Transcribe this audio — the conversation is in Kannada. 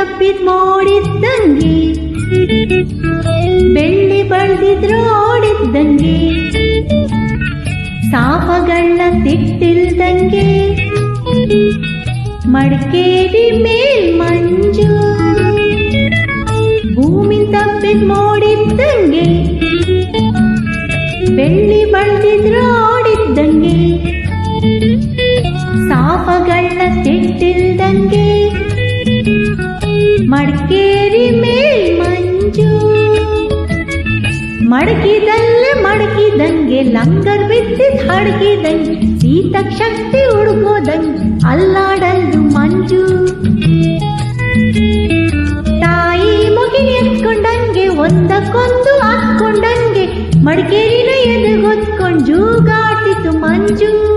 ತಪ್ಪಿದ್ ಮೋಡಿದ್ದಂಗೆ ಬೆಳ್ಳಿ ಬಳ್ದಿದ್ರೋಡಿದ್ದಂಗೆ ಸಾಪಗಳ ತಿಟ್ಟಿಲ್ದಂಗೆ ಮಡಿಕೇರಿ ಮೇಲ್ ಮಂಜು ಭೂಮಿ ತಪ್ಪಿದ್ ಮೋಡಿದ್ದಂಗೆ ಬೆಳ್ಳಿ ಬಳ್ದಿದ್ರೋಡಿದ್ದಂಗೆ ಸಾಪಗಳ ತಿಟ್ಟಿಲ್ದಂಗೆ ಮಡಿಕೇರಿ ಮೇಲ್ ಮಂಜು ಮಡಕಿದಂಗೆ ಲಂಗರ್ ಬಿದ್ದಿದ್ ಹಡಗಿದಂಗೆ ಸೀತಕ್ ಶಕ್ತಿ ಹುಡುಗೋದಂಗೆ ಅಲ್ಲಾಡಲ್ದು ಮಂಜು ತಾಯಿ ಮಗಿನ ಎತ್ಕೊಂಡಂಗೆ ಒಂದಕ್ಕೊಂದು ಹತ್ಕೊಂಡಂಗೆ ಮಡಿಕೇರಿನ ಎದುಗೊತ್ಕೊಂಡ್ ಜೂಗಾಟಿತು ಮಂಜು.